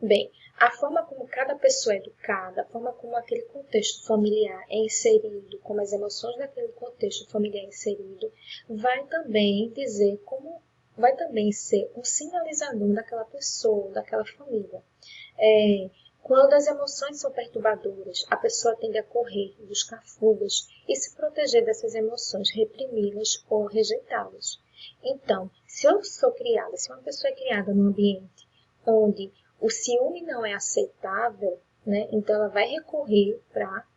Bem, a forma como cada pessoa é educada, a forma como aquele contexto familiar é inserido, como as emoções daquele contexto familiar é inserido, vai também dizer como, vai também ser um sinalizador daquela pessoa, daquela família. Quando as emoções são perturbadoras, a pessoa tende a correr, buscar fugas e se proteger dessas emoções, reprimi-las ou rejeitá-las. Então, se uma pessoa é criada num ambiente onde o ciúme não é aceitável, né, então ela vai recorrer para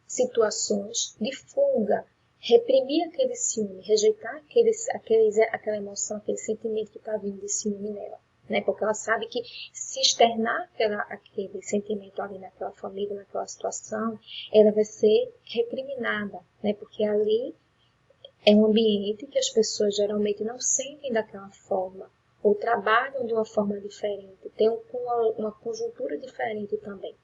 situações de fuga, reprimir aquele ciúme, rejeitar aquela emoção, aquele sentimento que está vindo de ciúme nela. Né? Porque ela sabe que se externar aquele sentimento ali naquela família, naquela situação, ela vai ser recriminada, né? Porque ali é um ambiente que as pessoas geralmente não sentem daquela forma, ou trabalham de uma forma diferente, tem uma conjuntura diferente também.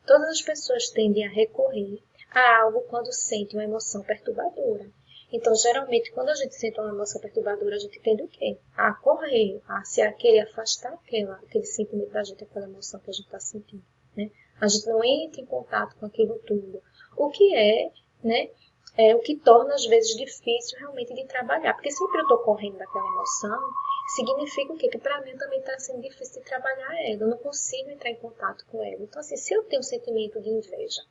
Todas as pessoas tendem a recorrer a algo quando sentem uma emoção perturbadora. Então, geralmente, quando a gente sente uma emoção perturbadora, a gente tende o quê? A correr, a querer afastar aquele sentimento da gente, aquela emoção que a gente está sentindo. Né? A gente não entra em contato com aquilo tudo. O que né, é o que torna, às vezes, difícil realmente de trabalhar. Porque sempre eu estou correndo daquela emoção, significa o quê? Que para mim também está sendo difícil de trabalhar ela. Eu não consigo entrar em contato com ela. Então, assim, se eu tenho um sentimento de inveja,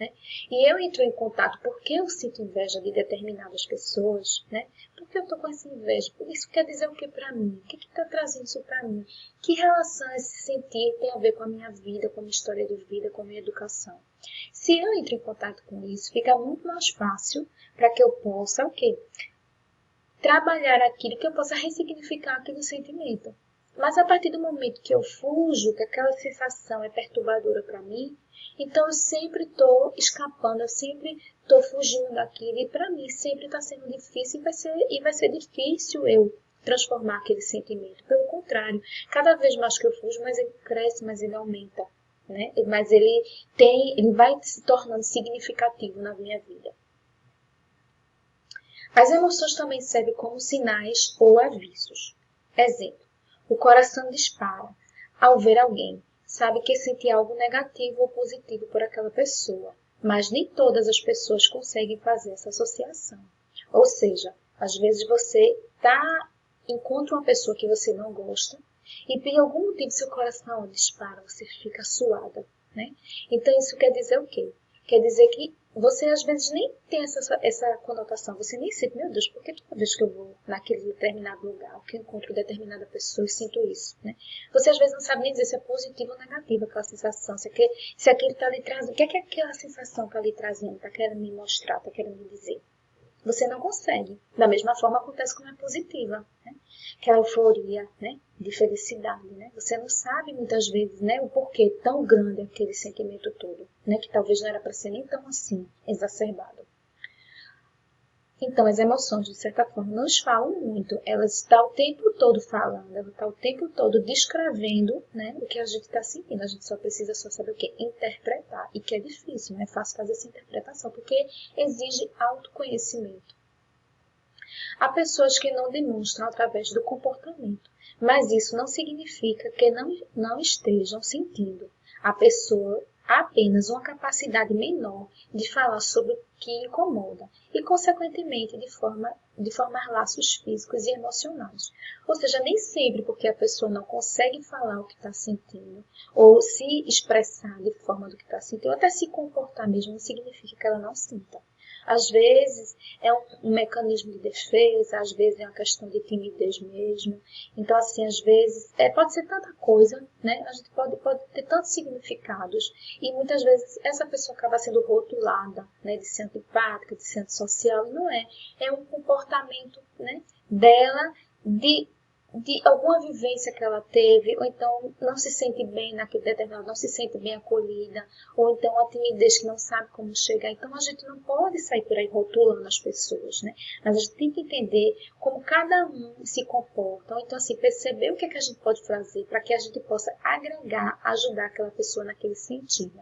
né, e eu entro em contato porque eu sinto inveja de determinadas pessoas, né, porque eu estou com essa inveja, isso quer dizer o que para mim? O que está trazendo isso para mim? Que relação esse sentir tem a ver com a minha vida, com a minha história de vida, com a minha educação? Se eu entro em contato com isso, fica muito mais fácil para que eu possa, o quê? Trabalhar aquilo, que eu possa ressignificar aquele sentimento. Mas a partir do momento que eu fujo, que aquela sensação é perturbadora para mim, então eu sempre estou escapando, eu sempre estou fugindo daquilo e para mim sempre está sendo difícil e vai ser difícil eu transformar aquele sentimento. Pelo contrário, cada vez mais que eu fujo, mais ele cresce, mais ele aumenta, né? Mas ele vai se tornando significativo na minha vida. As emoções também servem como sinais ou avisos. Exemplo, o coração dispara ao ver alguém. Sabe que sente algo negativo ou positivo por aquela pessoa, mas nem todas as pessoas conseguem fazer essa associação. Ou seja, às vezes você encontra uma pessoa que você não gosta e por algum motivo seu coração dispara, você fica suada, né? Então isso quer dizer o quê? Quer dizer que você às vezes nem tem essa conotação, você nem sente, meu Deus, por que toda vez que eu vou naquele determinado lugar, que eu encontro determinada pessoa, eu sinto isso, né? Você às vezes não sabe nem dizer se é positivo ou negativo aquela sensação, se aquilo está lhe trazendo, o que é aquela sensação está lhe trazendo, está querendo me mostrar, está querendo me dizer. Você não consegue. Da mesma forma acontece quando é positiva, né? Aquela euforia, né? De felicidade, né? Você não sabe muitas vezes, né? O porquê tão grande é aquele sentimento todo, né? Que talvez não era para ser nem tão assim, exacerbado. Então, as emoções, de certa forma, não nos falam muito. Elas estão o tempo todo falando, ela está o tempo todo descrevendo, né, o que a gente está sentindo. A gente só precisa saber o quê? Interpretar. E que é difícil, não é fácil fazer essa interpretação, porque exige autoconhecimento. Há pessoas que não demonstram através do comportamento, mas isso não significa que não estejam sentindo. A pessoa há apenas uma capacidade menor de falar sobre o que incomoda e, consequentemente, de formar laços físicos e emocionais. Ou seja, nem sempre porque a pessoa não consegue falar o que está sentindo ou se expressar de forma do que está sentindo, ou até se comportar mesmo, não significa que ela não sinta. Às vezes é um mecanismo de defesa, às vezes é uma questão de timidez mesmo. Então, assim, às vezes pode ser tanta coisa, né? A gente pode ter tantos significados e muitas vezes essa pessoa acaba sendo rotulada, né? De ser antipática, de ser antissocial, e não é. É um comportamento, né? Dela de alguma vivência que ela teve, ou então não se sente bem naquele determinado, não se sente bem acolhida, ou então a timidez que não sabe como chegar. Então a gente não pode sair por aí rotulando as pessoas, né? Mas a gente tem que entender como cada um se comporta, ou então assim, perceber o que é que a gente pode fazer para que a gente possa agregar, ajudar aquela pessoa naquele sentido,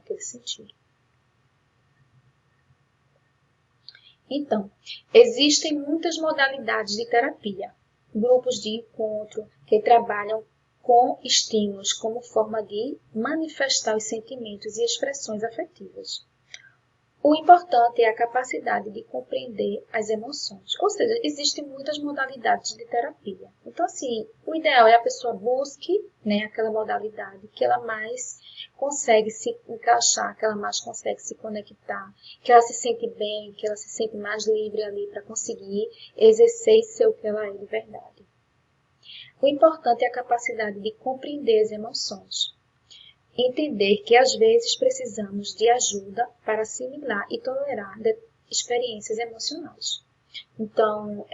Então, existem muitas modalidades de terapia, grupos de encontro que trabalham com estímulos como forma de manifestar os sentimentos e expressões afetivas. O importante é a capacidade de compreender as emoções. Ou seja, existem muitas modalidades de terapia. Então, assim, o ideal é a pessoa busque, né, aquela modalidade que ela mais consegue se encaixar, que ela mais consegue se conectar, que ela se sente bem, que ela se sente mais livre ali para conseguir exercer e ser o que ela é de verdade. O importante é a capacidade de compreender as emoções. Entender que às vezes precisamos de ajuda para assimilar e tolerar experiências emocionais. Então,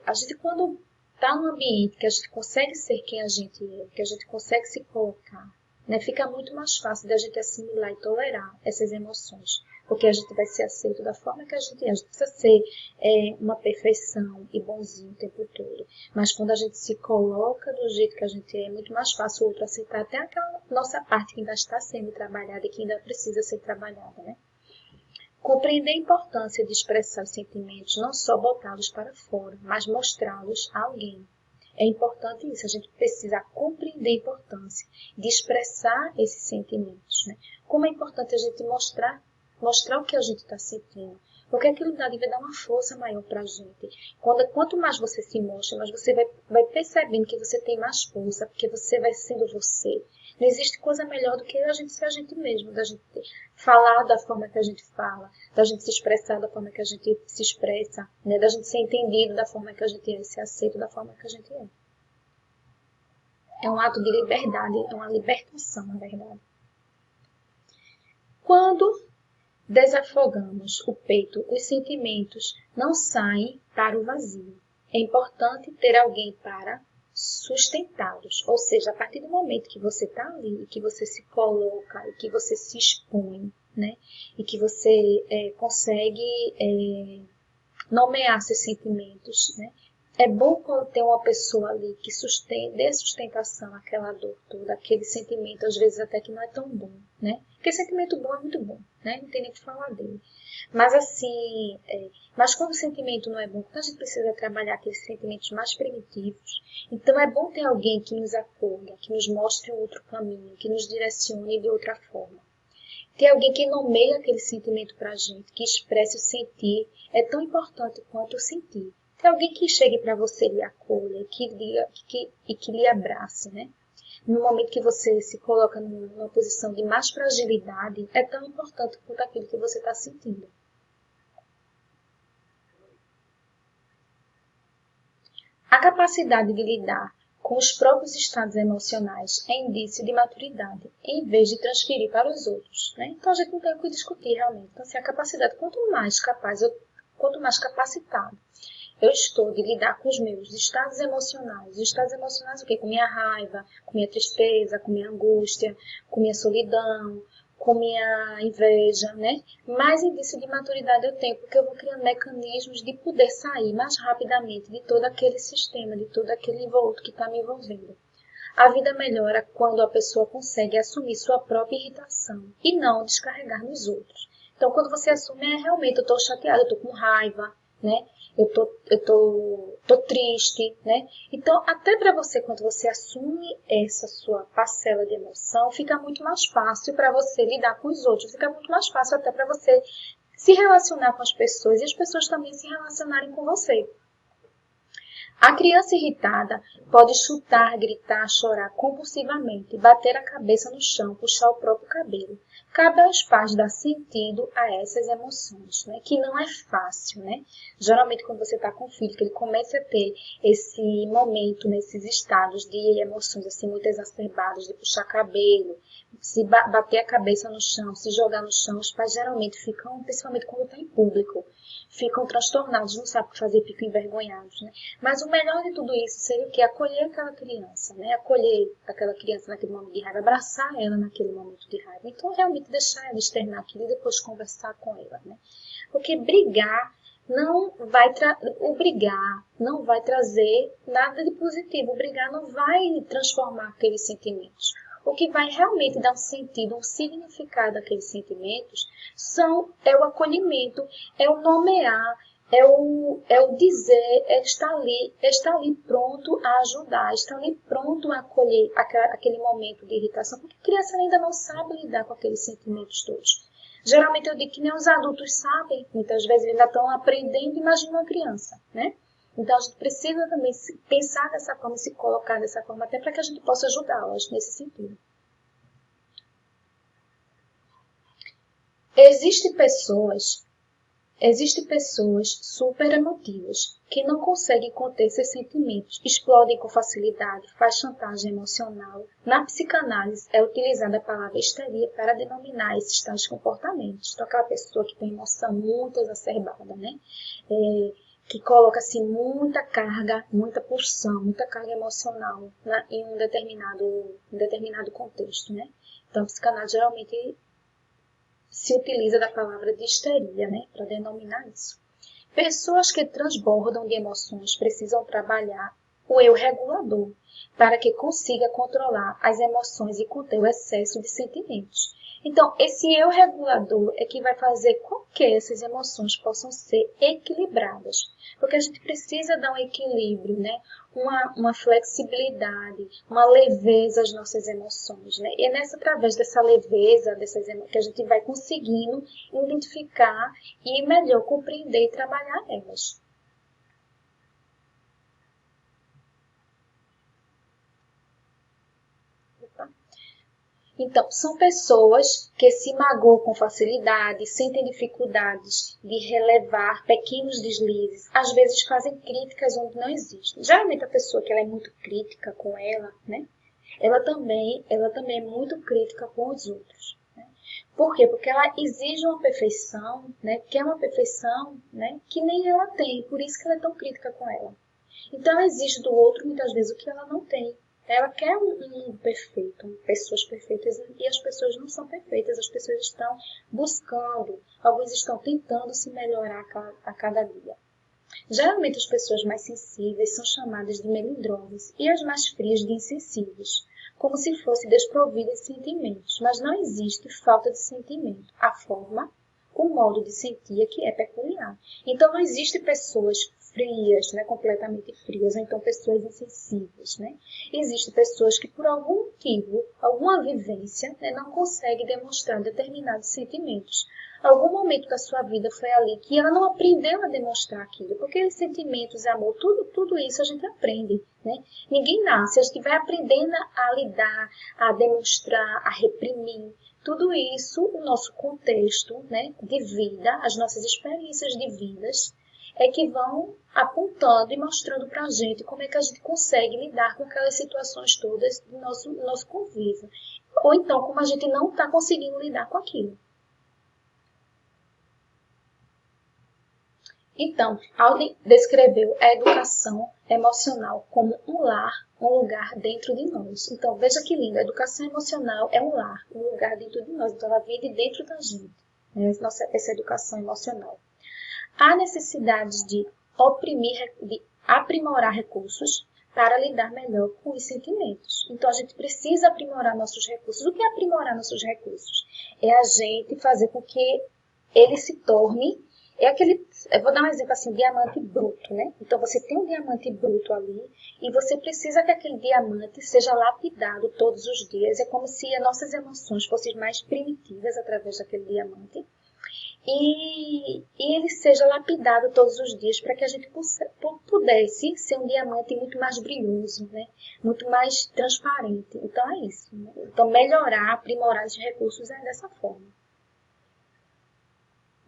a gente quando está num ambiente que a gente consegue ser quem a gente é, que a gente consegue se colocar, né, fica muito mais fácil da gente assimilar e tolerar essas emoções, porque a gente vai ser aceito da forma que a gente é. A gente precisa ser uma perfeição e bonzinho o tempo todo. Mas quando a gente se coloca do jeito que a gente é muito mais fácil o outro aceitar até aquela nossa parte que ainda está sendo trabalhada e que ainda precisa ser trabalhada, né? Compreender a importância de expressar os sentimentos, não só botá-los para fora, mas mostrá-los a alguém. É importante isso, a gente precisa compreender a importância de expressar esses sentimentos, né? Como é importante a gente mostrar o que a gente está sentindo, porque aquilo dali vai dar uma força maior para a gente. Quanto mais você se mostra, mais você vai percebendo que você tem mais força, porque você vai sendo você. Não existe coisa melhor do que a gente ser a gente mesmo, da gente falar da forma que a gente fala, da gente se expressar da forma que a gente se expressa, né? Da gente ser entendido da forma que a gente é, ser aceito da forma que a gente é. É um ato de liberdade, é uma libertação, na verdade. Quando desafogamos o peito, os sentimentos não saem para o vazio. É importante ter alguém para sustentá-los. Ou seja, a partir do momento que você está ali, que você se coloca, e que você se expõe, né? E que você consegue nomear seus sentimentos, né? É bom quando tem uma pessoa ali que dê sustentação àquela dor toda, aquele sentimento, às vezes até que não é tão bom, né? Porque sentimento bom é muito bom, né? Não tem nem o que falar dele. Mas assim, mas quando o sentimento não é bom, quando a gente precisa trabalhar aqueles sentimentos mais primitivos, então é bom ter alguém que nos acolha, que nos mostre um outro caminho, que nos direcione de outra forma. Ter alguém que nomeie aquele sentimento pra gente, que expresse o sentir, é tão importante quanto o sentir. Ter alguém que chegue para você e lhe acolha, que lhe abrace, né? No momento que você se coloca numa posição de mais fragilidade, é tão importante quanto aquilo que você está sentindo. A capacidade de lidar com os próprios estados emocionais é indício de maturidade, em vez de transferir para os outros, né? Então a gente não tem o que discutir realmente. Então, assim, a capacidade, quanto mais capacitado eu estou de lidar com os meus estados emocionais. Os estados emocionais o quê? Com minha raiva, com minha tristeza, com minha angústia, com minha solidão, com minha inveja, né? Mais indício de maturidade eu tenho, porque eu vou criando mecanismos de poder sair mais rapidamente de todo aquele sistema, de todo aquele envolto que está me envolvendo. A vida melhora quando a pessoa consegue assumir sua própria irritação e não descarregar nos outros. Então, quando você assume, realmente eu estou chateada, eu estou com raiva, né? Eu tô triste, né? Então, até para você, quando você assume essa sua parcela de emoção, fica muito mais fácil para você lidar com os outros, fica muito mais fácil até para você se relacionar com as pessoas e as pessoas também se relacionarem com você. A criança irritada pode chutar, gritar, chorar compulsivamente, bater a cabeça no chão, puxar o próprio cabelo. Cabe aos pais dar sentido a essas emoções, né? Que não é fácil, né? Geralmente quando você está com o filho, que ele começa a ter esse momento, nesses estados de emoções assim muito exacerbadas, de puxar cabelo, se bater a cabeça no chão, se jogar no chão, os pais geralmente ficam, principalmente quando está em público, ficam transtornados, não sabem o que fazer, ficam envergonhados, né? Mas o melhor de tudo isso seria o quê? Acolher aquela criança, né? Acolher aquela criança naquele momento de raiva, abraçar ela naquele momento de raiva. Então, realmente deixar ela externar aquilo e depois conversar com ela, né? Porque brigar não vai trazer nada de positivo. O brigar não vai transformar aqueles sentimentos. O que vai realmente dar um sentido, um significado àqueles sentimentos é o acolhimento, é o nomear, é o dizer, é estar ali pronto a ajudar, estar ali pronto a acolher aquele momento de irritação, porque a criança ainda não sabe lidar com aqueles sentimentos todos. Geralmente eu digo que nem os adultos sabem, muitas vezes ainda estão aprendendo, imagina uma criança, né? Então a gente precisa também pensar dessa forma, se colocar dessa forma, até para que a gente possa ajudá-las nesse sentido. Existem pessoas Existem pessoas super emotivas que não conseguem conter seus sentimentos, explodem com facilidade, faz chantagem emocional. Na psicanálise é utilizada a palavra histeria para denominar esses tais comportamentos. Então, aquela pessoa que tem emoção muito exacerbada, né? Que coloca assim, muita carga, muita pulsão, muita carga emocional em um determinado contexto, né? Então, a psicanálise geralmente se utiliza da palavra de histeria, né, para denominar isso. Pessoas que transbordam de emoções precisam trabalhar o eu regulador para que consiga controlar as emoções e conter o excesso de sentimentos. Então, esse eu regulador é que vai fazer com que essas emoções possam ser equilibradas. Porque a gente precisa dar um equilíbrio, né? Uma flexibilidade, uma leveza às nossas emoções, né? E é através dessa leveza, que a gente vai conseguindo identificar e melhor compreender e trabalhar elas. Então, são pessoas que se magoam com facilidade, sentem dificuldades de relevar pequenos deslizes, às vezes fazem críticas onde não existem. Geralmente a pessoa que ela é muito crítica com ela, né? Ela também é muito crítica com os outros. Né? Por quê? Porque ela exige uma perfeição, né? Quer uma perfeição, né? Que nem ela tem, por isso que ela é tão crítica com ela. Então ela exige do outro muitas vezes o que ela não tem. Ela quer um perfeito, pessoas perfeitas, e as pessoas não são perfeitas, as pessoas estão buscando, alguns estão tentando se melhorar a cada dia. Geralmente as pessoas mais sensíveis são chamadas de melindrosas e as mais frias de insensíveis, como se fossem desprovidas de sentimentos, mas não existe falta de sentimento. A forma, o modo de sentir é que é peculiar. Então não existe pessoas frias, né, completamente frias, ou então pessoas insensíveis, né? Existem pessoas que por algum motivo, alguma vivência, né, não conseguem demonstrar determinados sentimentos. Algum momento da sua vida foi ali que ela não aprendeu a demonstrar aquilo, porque sentimentos, amor, tudo isso a gente aprende, né? Ninguém nasce, a gente vai aprendendo a lidar, a demonstrar, a reprimir. Tudo isso, o nosso contexto, né, de vida, as nossas experiências de vidas, é que vão apontando e mostrando para a gente como é que a gente consegue lidar com aquelas situações todas do nosso convívio. Ou então, como a gente não está conseguindo lidar com aquilo. Então, Alden descreveu a educação emocional como um lar, um lugar dentro de nós. Então, veja que lindo, a educação emocional é um lar, um lugar dentro de nós. Então, ela vive dentro da gente, né? Essa educação emocional. Há necessidade de aprimorar recursos para lidar melhor com os sentimentos. Então, a gente precisa aprimorar nossos recursos. O que é aprimorar nossos recursos? É a gente fazer com que ele se torne eu vou dar um exemplo assim, diamante bruto, né? Então você tem um diamante bruto ali e você precisa que aquele diamante seja lapidado todos os dias. É como se as nossas emoções fossem mais primitivas através daquele diamante. E ele seja lapidado todos os dias para que a gente pudesse ser um diamante muito mais brilhoso, né? Muito mais transparente. Então é isso. Né? Então melhorar, aprimorar os recursos é dessa forma.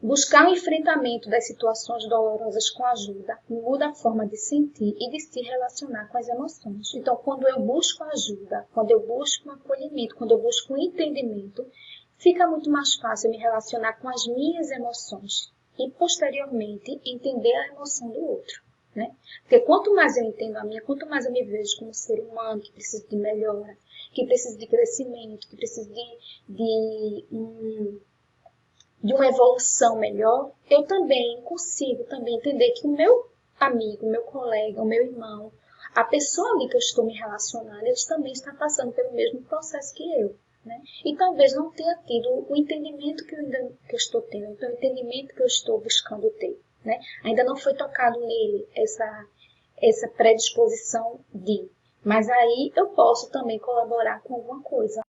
Buscar o enfrentamento das situações dolorosas com ajuda muda a forma de sentir e de se relacionar com as emoções. Então, quando eu busco ajuda, quando eu busco um acolhimento, quando eu busco um entendimento, fica muito mais fácil me relacionar com as minhas emoções e, posteriormente, entender a emoção do outro. Né? Porque quanto mais eu entendo a minha, quanto mais eu me vejo como ser humano que precisa de melhora, que precisa de crescimento, que precisa de uma evolução melhor, eu também consigo entender que o meu amigo, o meu colega, o meu irmão, a pessoa ali que eu estou me relacionando, eles também estão passando pelo mesmo processo que eu. Né? E talvez não tenha tido o entendimento que eu estou tendo, então o entendimento que eu estou buscando ter. né? Ainda não foi tocado nele essa predisposição de. Mas aí eu posso também colaborar com alguma coisa.